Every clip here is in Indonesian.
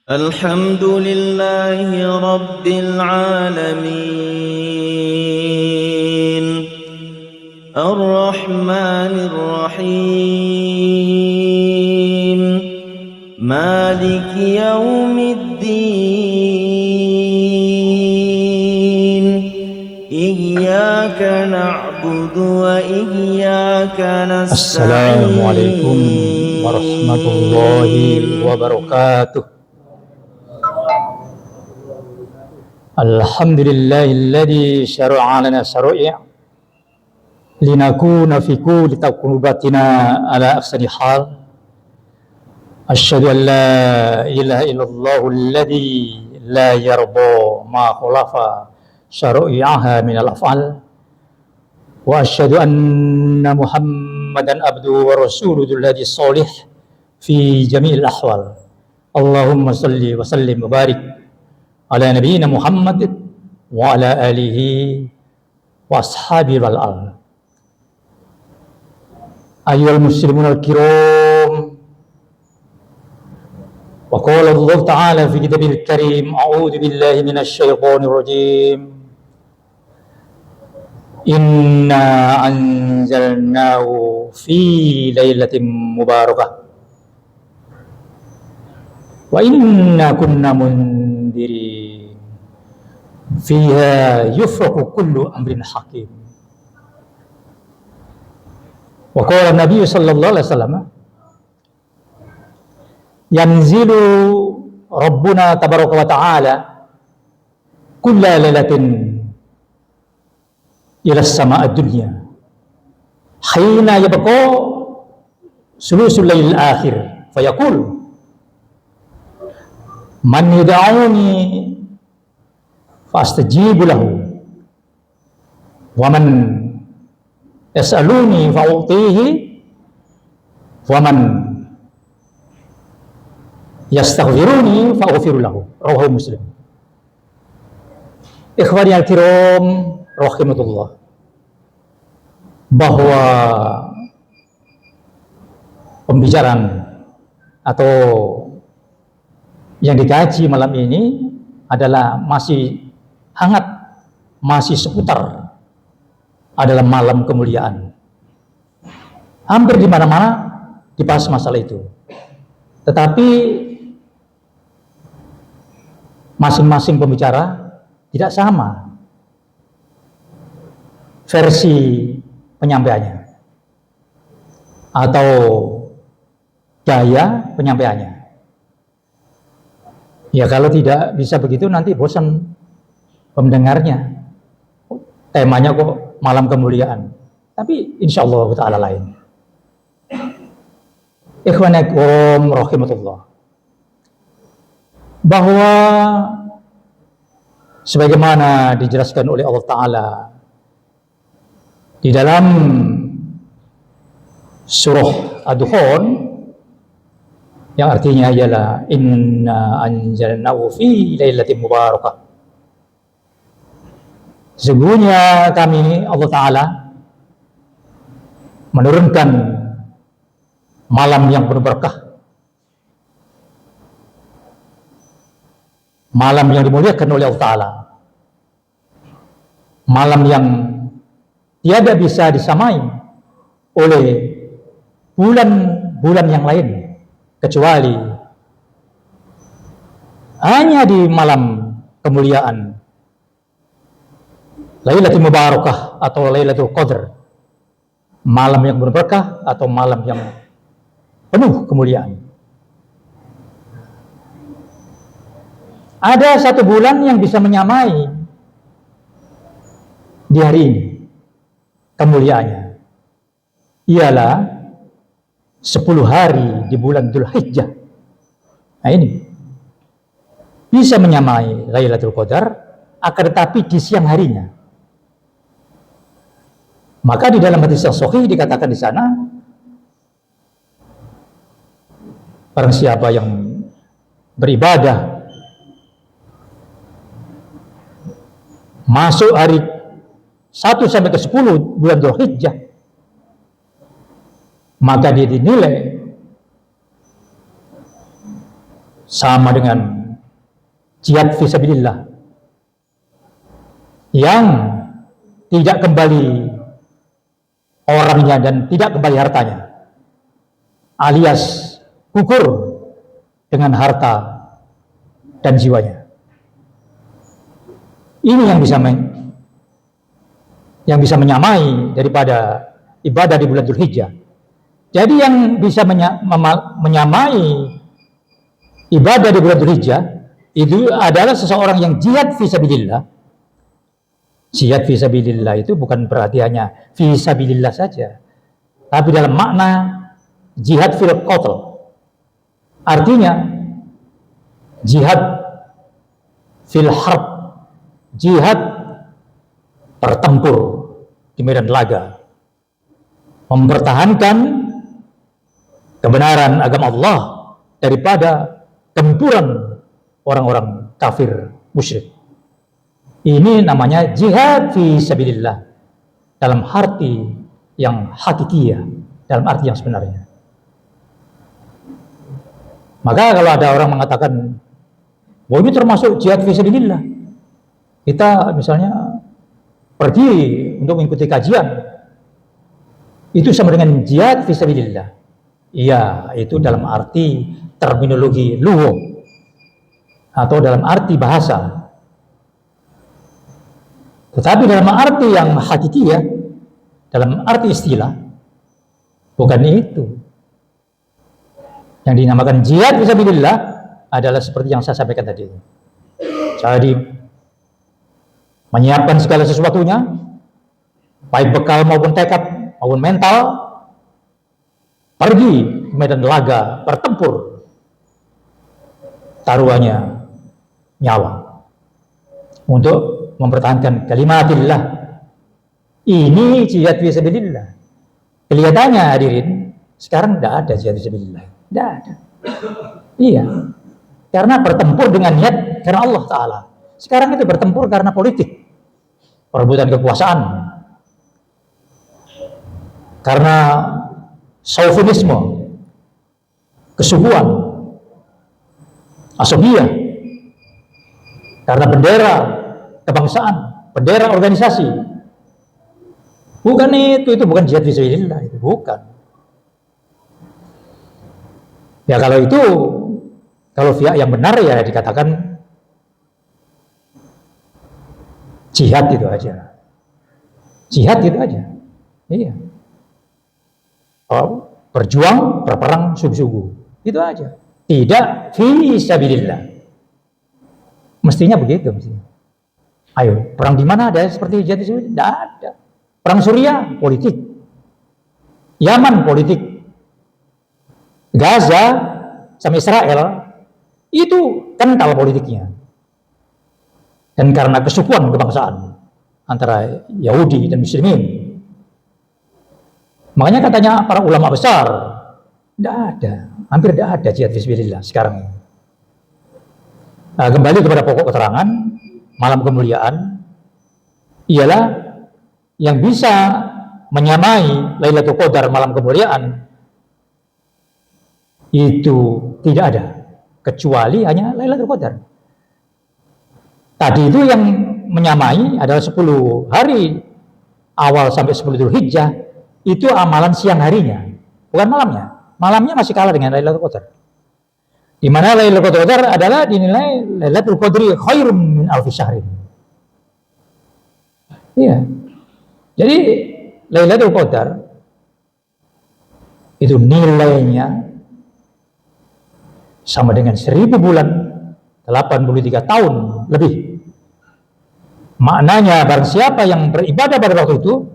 الحمد لله رب العالمين الرحمن الرحيم مالك يوم الدين إياك نعبد وإياك نستعين. Assalamualaikum warahmatullahi wabarakatuh. Alhamdulillahilladzi syara'a lana syara'i' linakuna fi kulli taqrubatina ala ahsani hal. Asyhadu an la ilaha illallahu alladzi la yarda ma khalafa syara'i'aha minal af'al. Wa asyhadu anna Muhammadan abduhu wa rasuluhu alladzi sholih fi jami'il ahwal. Allahumma shalli wa sallim wa barik ala nabiyyina Muhammad wa ala alihi wa ashabihi wal al. Ayyuhal muslimun al-kiram, wa qala Allah ta'ala fi kitabil karim, a'udzu billahi minasy syaithanir rajim. Inna anzalnahu fi lailatin mubarakah wa inna kunna mundirin fiha yufraqu kullu amrin hakim. Wa qala Nabi sallallahu alaihi wasallam, yanzilu rabbuna tabaraka wa ta'ala kulla lailatin ila as-sama'id dunya hina yabqa sulusul lail akhir fayaqul man yad'uni fastajibu lahu wa man yas'aluni fa'utihi wa man yastaghfiruni fa'ghfiru lahu. Rawahu Muslim. Ikhwani al-kiram rahimatullah, bahwa pembicaraan atau yang dikaji malam ini adalah masih hangat, masih seputar adalah malam kemuliaan. Hampir di mana-mana dibahas masalah itu. Tetapi masing-masing pembicara tidak sama versi penyampaiannya atau gaya penyampaiannya. Ya kalau tidak bisa begitu nanti bosan pendengarnya. Temanya kok malam kemuliaan. Tapi insya Allah ta'ala lain. Ikhwanakum rahimatullah. Bahwa sebagaimana dijelaskan oleh Allah Ta'ala di dalam surah Ad-Dukhan, yang artinya ialah inna anzalnahu fi lailatin mubarakah. Sesungguhnya kami Allah Ta'ala menurunkan malam yang penuh berkah, malam yang dimuliakan oleh Allah Ta'ala, malam yang tiada bisa disamai oleh bulan-bulan yang lain, kecuali hanya di malam kemuliaan Lailatul Mubarakah atau Lailatul Qadar, malam yang berberkah atau malam yang penuh kemuliaan. Ada satu bulan yang bisa menyamai di hari ini kemuliaannya, ialah 10 hari di bulan Dzulhijjah. Nah ini bisa menyamai Lailatul Qadar, akan tetapi di siang harinya. Maka di dalam hadis yang sahih dikatakan di sana, barang siapa yang beribadah masuk hari 1 sampai ke 10 bulan Dzulhijjah, maka dia dinilai sama dengan jihad fisabilillah yang tidak kembali orangnya dan tidak kembali hartanya, alias gugur dengan harta dan jiwanya. Ini yang bisa menyamai daripada ibadah di bulan Dzulhijjah. Jadi yang bisa menyamai ibadah di bulan Dzulhijjah itu adalah seseorang yang jihad fisabilillah. Jihad fisabilillah itu bukan berarti hanya fisabilillah saja, tapi dalam makna jihad fil qatl. Artinya jihad fil harb, jihad bertempur di medan laga, mempertahankan kebenaran agama Allah daripada gempuran orang-orang kafir musyrik. Ini namanya jihad fi sabilillah dalam arti yang hakikiyah, dalam arti yang sebenarnya. Maka kalau ada orang mengatakan bahwa ini termasuk jihad fi sabilillah, kita misalnya pergi untuk mengikuti kajian, itu sama dengan jihad fi sabilillah. Iya, itu dalam arti terminologi lughah atau dalam arti bahasa. Tetapi dalam arti yang hakikiyah, dalam arti istilah, bukan itu. Yang dinamakan jihad fisabilillah adalah seperti yang saya sampaikan tadi. Jadi menyiapkan segala sesuatunya, baik bekal maupun tekad maupun mental, pergi ke medan laga bertempur, taruhannya nyawa untuk mempertahankan kalimatillah. Ini jihad fisabilillah. Kelihatannya hadirin, sekarang tidak ada jihad fisabilillah. Tidak ada. Iya. Karena bertempur dengan niat karena Allah Ta'ala. Sekarang itu bertempur karena politik, perebutan kekuasaan, karena chauvinisme, kesukuan, asobiyah, karena bendera kebangsaan, bendera organisasi. Bukan itu bukan jihad fisabilillah, itu bukan. Ya kalau itu, kalau pihak yang benar ya dikatakan jihad itu aja. Jihad itu aja. Iya. Oh, berjuang, berperang sungguh-sungguh. Itu aja. Tidak fisabilillah. Mestinya begitu mestinya. Ayo, perang di mana ada seperti jihad fisabilillah? Tidak ada. Perang Suriah, politik. Yaman, politik. Gaza sama Israel, itu kental politiknya. Dan karena kesukuan kebangsaan antara Yahudi dan Muslimin. Makanya katanya para ulama besar, tidak ada, hampir tidak ada jihad fisabilillah sekarang. Nah, kembali kepada pokok keterangan, malam kemuliaan ialah yang bisa menyamai Lailatul Qadar malam kemuliaan itu tidak ada kecuali hanya Lailatul Qadar. Tadi itu yang menyamai adalah 10 hari awal sampai 10 Dzulhijjah, itu amalan siang harinya, bukan malamnya. Malamnya masih kalah dengan Lailatul Qadar. Di mana Lailatul Qadar adalah dinilai Lailatul Qadri khairum min alfi syahrin. Iya. Jadi Lailatul Qadar itu nilainya sama dengan 1000 bulan, 83 tahun lebih. Maknanya barang siapa yang beribadah pada waktu itu,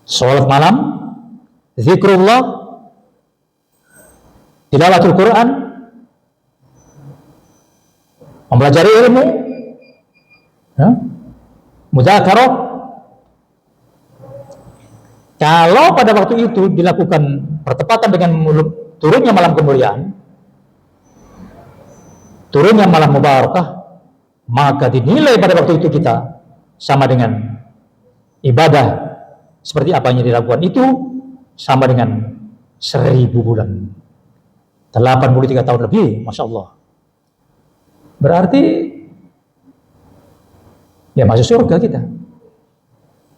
sholat malam, zikrullah, tilawatul Quran, mempelajari ilmu, ya, mudzakarah. Kalau pada waktu itu dilakukan bertepatan dengan turunnya malam kemuliaan, turunnya malam mubarakah, maka dinilai pada waktu itu kita sama dengan ibadah seperti apa yang dilakukan itu sama dengan 1000 bulan. 83 tahun lebih, Masya Allah. Berarti ya masuk surga kita.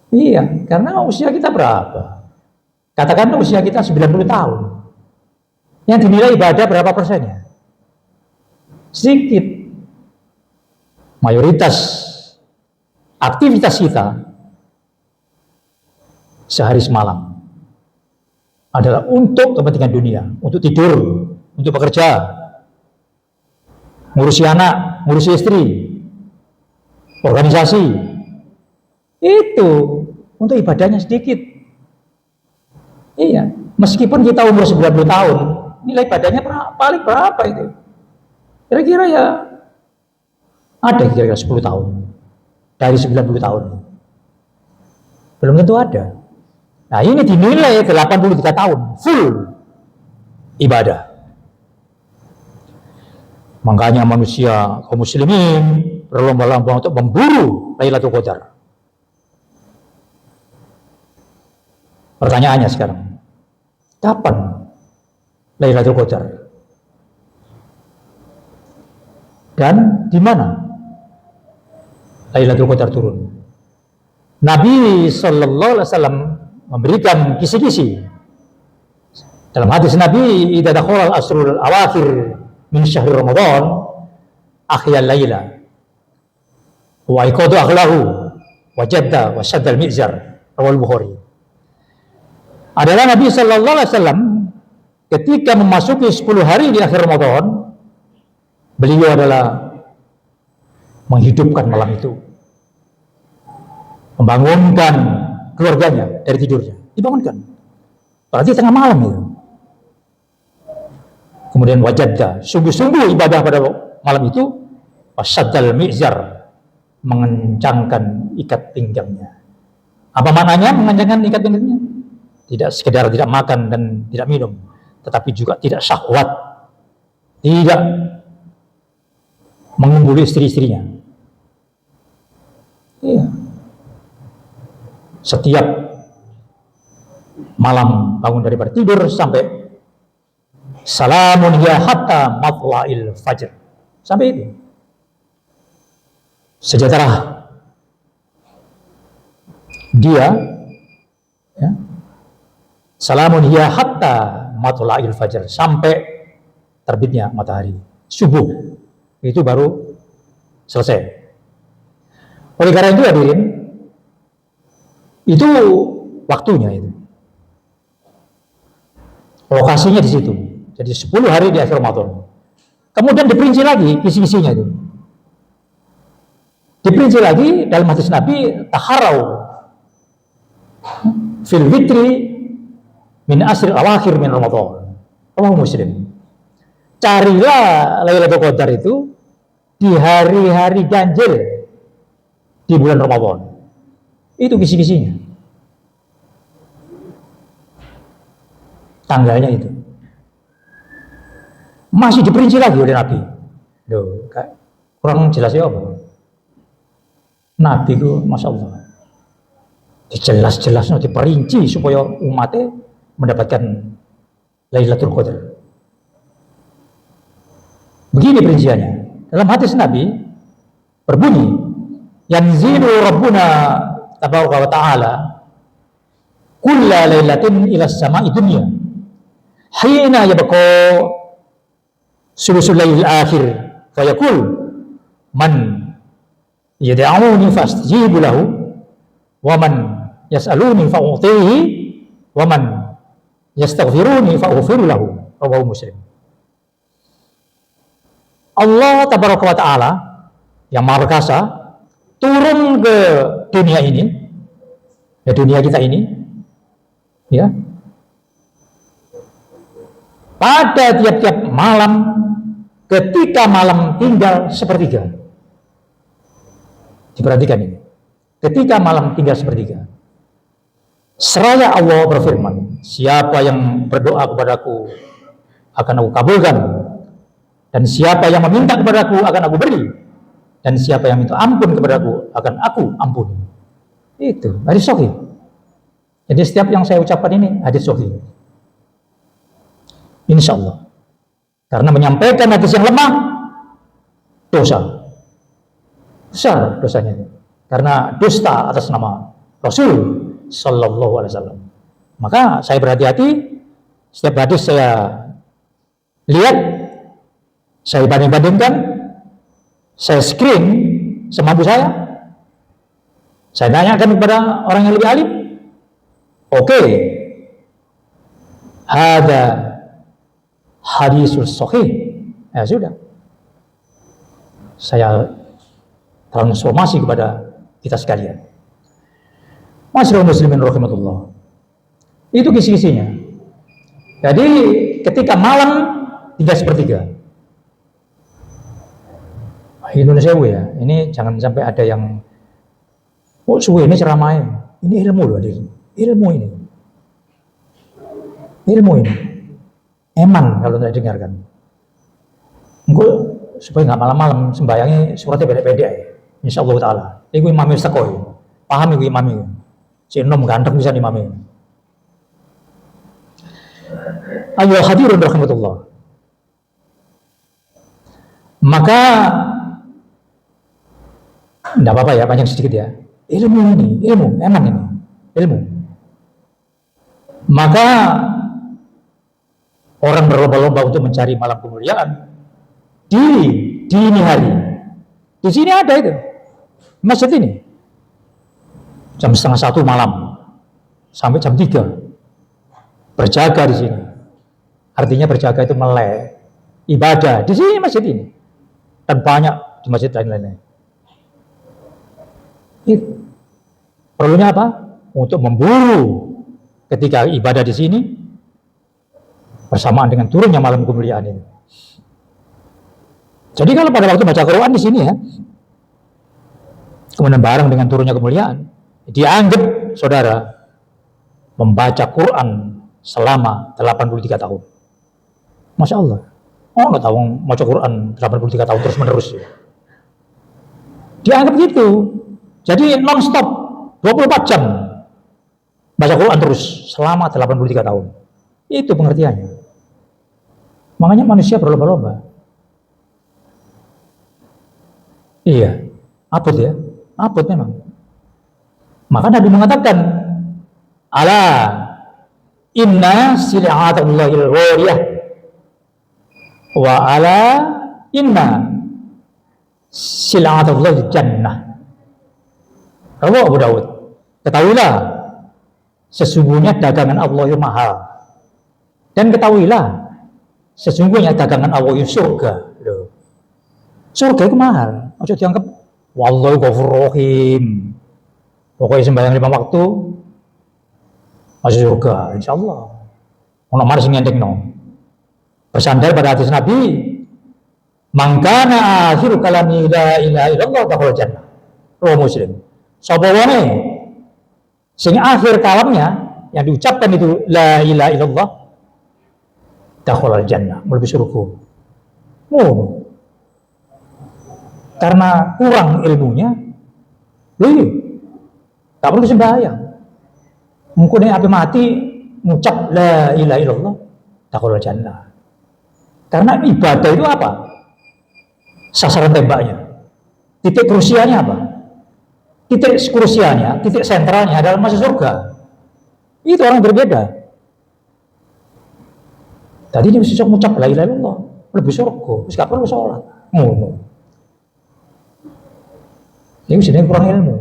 Iya, karena usia kita berapa? Katakan usia kita 90 tahun. Yang dinilai ibadah berapa persennya? Sedikit. Mayoritas aktivitas kita sehari semalam adalah untuk kepentingan dunia, untuk tidur, untuk bekerja, ngurusi anak, ngurusi istri, organisasi. Itu untuk ibadahnya sedikit. Iya, meskipun kita umur 90 tahun, nilai ibadahnya paling berapa itu? Kira-kira ya ada kira-kira 10 tahun dari 90 tahun. Belum tentu ada. Nah, ini dinilai 83 tahun full ibadah. Makanya manusia kaum muslimin berlomba-lomba untuk memburu Lailatul Qadar. Pertanyaannya sekarang, kapan Lailatul Qadar? Dan di mana Lailatul Qadar turun? Nabi Sallallahu Alaihi Wasallam memberikan kisi-kisi dalam hadis Nabi, idza dakhala al-asrul awakhir min syahri Ramadan ahyal laila wa iqadu akhlahu wa jadda wa shadda al-mi'zar, rawal Bukhari. Adalah Nabi Sallallahu Alaihi Wasallam ketika memasuki 10 hari di akhir Ramadan, beliau adalah menghidupkan malam itu, membangunkan keluarganya dari tidurnya, dibangunkan. Berarti tengah malam itu. Kemudian wajadda, sungguh-sungguh ibadah pada malam itu, wasaddal mi'zar, mengencangkan ikat pinggangnya. Apa maknanya mengencangkan ikat pinggangnya? Tidak sekedar tidak makan dan tidak minum, tetapi juga tidak syahwat, tidak mengumpuli istri-istrinya. Iya. Setiap malam bangun daripada tidur sampai salamun ya hatta matla'il fajr, sampai itu sejahtera dia, ya. Salamun ya hatta matla'il fajr, sampai terbitnya matahari subuh, itu baru selesai. Oleh karena itu hadirin, itu waktunya itu. Lokasinya di situ. Jadi 10 hari di akhir Ramadan. Kemudian diperinci lagi kisi-kisinya itu. Diperinci lagi dalam hadis Nabi, taharau fil witri min asril awakhir min Ramadan. Allah Muslim. Carilah Lailatul Qadar itu di hari-hari ganjil di bulan Ramadan. Itu kisi-kisinya. Tanggalnya itu. Masih diperinci lagi oleh Nabi. Duh, kurang jelas ya apa? Nabi itu, Masya Allah, jelas-jelas diperinci supaya umatnya mendapatkan Lailatul Qadar. Begini perinciannya. Dalam hadis Nabi berbunyi, yanzilu Rabbuna tabaraka wa ta'ala kulla lailatin ila as-sama'i dunya hina yabqa sulusul lailil akhir fayaqul man yad'uni fastajibu lahu wa man yas'aluni fa'utihi wa man yastaghfiruni fa'ghfiru lahu, rawahu Muslim. Allah tabaraka wa ta'ala yang maha perkasa turun ke dunia ini, ya dunia kita ini, ya, pada tiap-tiap malam ketika malam tinggal sepertiga. Diperhatikan ini. Ketika malam tinggal sepertiga. Seraya Allah berfirman, siapa yang berdoa kepadaku akan aku kabulkan, dan siapa yang meminta kepadaku akan aku beri, dan siapa yang minta ampun kepadaku akan aku ampuni. Itu hadis sahih. Jadi setiap yang saya ucapkan ini hadis sahih. Insya Allah. Karena menyampaikan hadis yang lemah, dosa. Besar dosanya. Karena dusta atas nama Rasul Sallallahu Alaihi Wasallam. Maka saya berhati-hati, setiap hadis saya lihat, saya banding-bandingkan, saya screen semampu saya tanyakan kepada orang yang lebih alim. Oke, ada hadisul sahih, ya sudah, saya transformasi kepada kita sekalian. Masyaallah muslimin rahimatullah. Itu kisi-kisinya. Jadi ketika malam 3/3. Indonesia ya, ini jangan sampai ada yang suwe ini ceramahnya. Ini ilmu loh, ilmu ini. Ilmu ini. Eman kalau tidak dengarkan. Enggak, supaya nggak malam-malam sembayangnya suratnya beda-beda ya. Insyaallah taala. Iku imam sekoi. Paham iku imam itu. Si nom ganteng bisa imami. Ayo hadirin rahmatullah. Maka tidak apa-apa ya, panjang sedikit ya. Ilmu ini, ilmu, eman ini, ilmu. Maka orang berlomba-lomba untuk mencari malam kemuliaan di dini hari. Di sini ada itu, masjid ini. Jam 12:30 malam sampai jam 3 berjaga di sini. Artinya berjaga itu melek ibadah di sini masjid ini dan banyak di masjid lain-lainnya. Itu perlunya apa? Untuk memburu ketika ibadah di sini bersamaan dengan turunnya malam kemuliaan ini. Jadi kalau pada waktu baca Quran di sini ya, kemudian bareng dengan turunnya kemuliaan, dianggap saudara membaca Quran selama 83 tahun. Masya Allah. Oh nggak tahu baca Quran 83 tahun terus menerus ya. Dianggap gitu. Jadi non-stop 24 jam baca Quran terus selama 83 tahun. Itu pengertiannya. Makanya manusia berlomba-lomba. Iya, abot ya. Abot memang. Maka Nabi mengatakan, ala inna sil'atullahil ghaliyah wa ala inna sil'atullahil jannah. Rawi Abu Dawud. Ketahuilah, sesungguhnya dagangan Allah itu mahal. Dan ketahuilah, sesungguhnya dagangan Allah itu surga. Loh. Surga itu mahal. Ojo dianggap wallahu ghafurur rahim. Pokoknya sembahyang 5 waktu masuk surga, insyaallah. Ono mari sing ngendekno. Bersandar pada hadis Nabi, "Mangkana akhiru kalami la ilaha illallah dakhala jannah." Roh Muslim. Sapa wonge sing akhir kalamnya yang diucapkan itu la ilaha illallah dakhala jannah, mlebu surga. Oh. Karena kurang ilmunya, tak perlu sembahyang. Mungkin api mati mengucap la ilaha illallah dakhala jannah. Karena ibadah itu apa? Sasaran tembaknya. Titik krusialnya apa? Titik krusialnya, titik sentralnya adalah masuk surga. Itu orang berbeda. Tadi dia bisa mengucap la ilaha illallah, lebih surga, enggak perlu sholat. Ngono. Ini sedang kurang ilmu.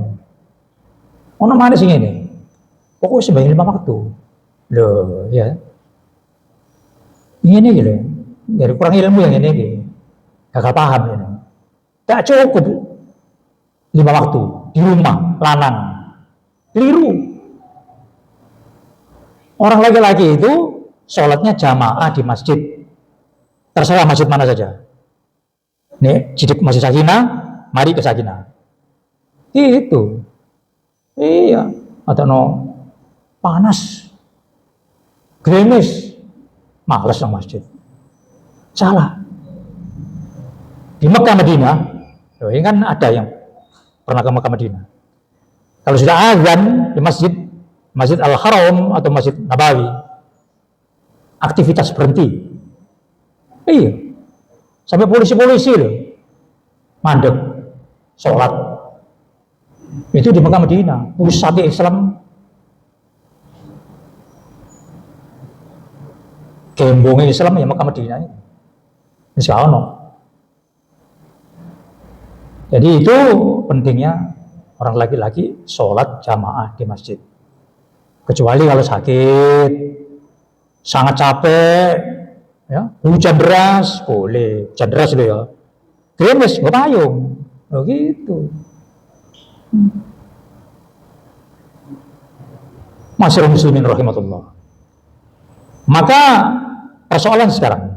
Ono mana sih ini? Pokoknya sembahyang 5 waktu. Loh, ya. Ini gitu. Dari kurang ilmu yang ini. Gak paham ini. Tak cukup 5 waktu di rumah, lanang. Keliru. Orang laki-laki itu sholatnya jamaah di masjid. Terserah masjid mana saja. Nih, sidik masjid Sakinah, mari ke Sakinah. Itu. Iya, ada no panas. Gerimis. Males nang masjid. Salah. Di Mekah Madinah, ini kan ada yang pernah ke Mekah Madinah. Kalau sudah azan di Masjid Al-Haram atau Masjid Nabawi, aktivitas berhenti. Iya. Sampai polisi-polisi loh mandek sholat. Itu di Mekah Madinah, pusat Islam. Gembongnya Islam ya Mekah Madinah ini. Insya Allah. Jadi itu pentingnya orang laki-laki sholat jamaah di masjid. Kecuali kalau sakit, sangat capek, ya, hujan deras, boleh. Hujan deras loh ya. Gerimis, nggak payung. Oh gitu. Masyarakat muslimin rahimahullah. Maka persoalan sekarang,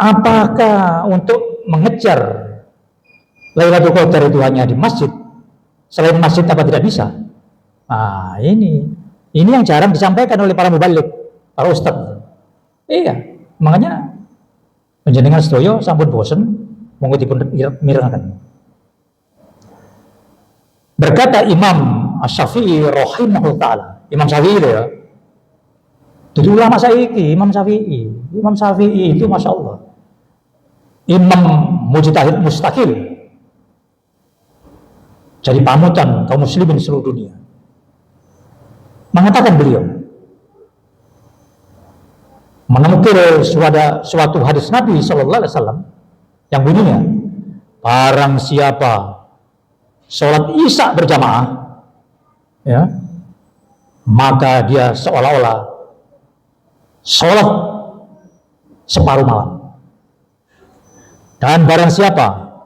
apakah untuk mengejar Lailatul Qadar itu hanya di masjid, selain masjid apa tidak bisa? Nah ini yang jarang disampaikan oleh para mubalik, para ustadz. Iya, makanya panjenengan sedaya sampun bosen monggo dipun mirengaken. Berkata Imam Asy-Syafi'i rahimahullah taala, Imam Syafi'i itu ya. Jadi ulama saiki, Imam Syafi'i itu Masya Allah imam mujtahid mustaqil, jadi panutan kaum muslimin seluruh dunia. Mengatakan beliau menukil suatu hadis Nabi SAW yang bunyinya, barang siapa sholat isya berjamaah, ya, maka dia seolah-olah sholat separuh malam. Dan barang siapa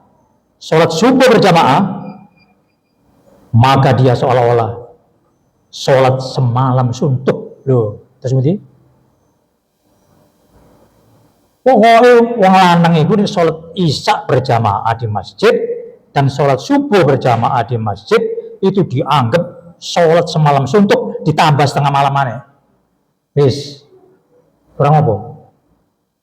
sholat subuh berjamaah, maka dia seolah-olah sholat semalam suntuk. Loh, terus mesti pokoknya wong lanang itu sholat isya berjamaah di masjid dan sholat subuh berjamaah di masjid itu dianggap sholat semalam suntuk ditambah setengah malam mana. Wis, kurang apa?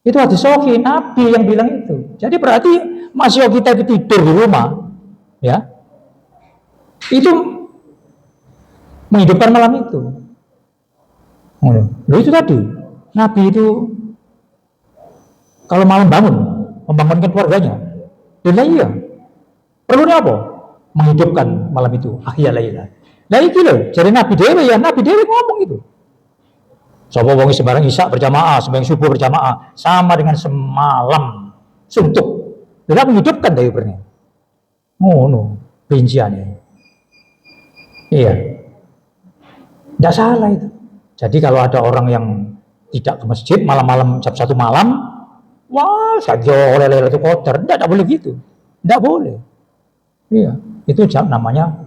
Itu hadis sahih Nabi yang bilang itu. Jadi berarti masih kita tidur di rumah, ya, itu menghidupkan malam itu. Loh itu tadi Nabi itu kalau malam bangun membangunkan keluarganya. Dan iya, perlunya apa? Menghidupkan malam itu. Ahya laila. Nah itu loh, jadi Nabi Dewi ngomong itu. Sapa wong sembarang isya berjamaah, sembarang subuh berjamaah, sama dengan semalam suntuk. Tidak menghidupkan dari bernya. No, rinciannya. Iya. Tidak salah itu. Jadi kalau ada orang yang tidak ke masjid malam-malam jam 1 malam, wah, saja oleh Lailatul Qadar. Tidak boleh gitu. Tidak boleh. Iya, itu namanya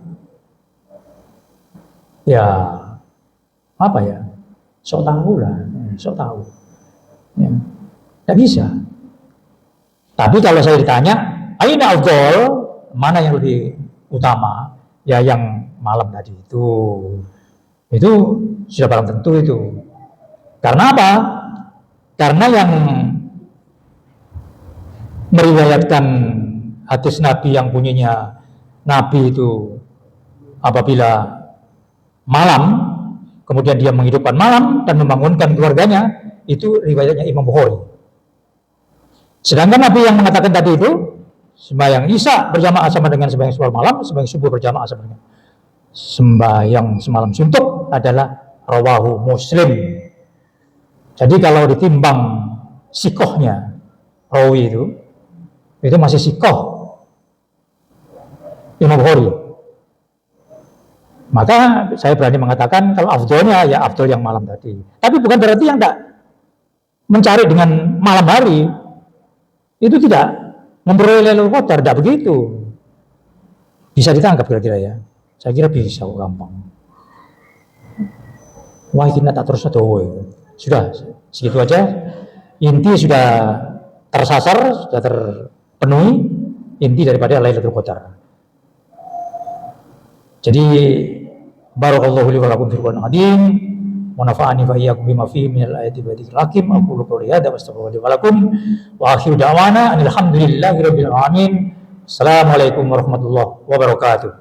ya apa ya? Sok tahu lah, sok tahu. Ya. Tidak bisa. Tapi kalau saya ditanya, aina afdal, mana yang lebih utama? Ya yang malam tadi itu sudah barang tentu itu. Karena apa? Karena yang meriwayatkan hadis Nabi yang bunyinya Nabi itu apabila malam kemudian dia menghidupkan malam dan membangunkan keluarganya, itu riwayatnya Imam Bukhari. Sedangkan Nabi yang mengatakan tadi itu sembahyang isya berjamaah sama dengan sembahyang subuh malam, sembahyang subuh berjamaah sama dengan sembahyang semalam suntuk adalah rawahu Muslim. Jadi kalau ditimbang sikohnya rawi itu masih sikoh Imam Bukhari. Maka saya berani mengatakan kalau afdolnya ya afdol yang malam tadi. Tapi bukan berarti yang tidak mencari dengan malam hari itu tidak memperoleh Lailatul Qadar, tidak begitu. Bisa ditangkap kira-kira ya. Saya kira bisa gampang. Wah ini tak terus sudah segitu aja. Inti sudah tersasar, sudah terpenuhi inti daripada Lailatul Qadar. Jadi barakallahu li wa lakum fil Qur'anil azim wa nafa'ani fa iyyakum bima fihi minal ayati wa dzikril hakim. Aqulu qawli hadza wa astaghfirullahi wa lakum wa akhiru da'wana alhamdulillahi rabbil alamin. Assalamualaikum warahmatullahi wabarakatuh.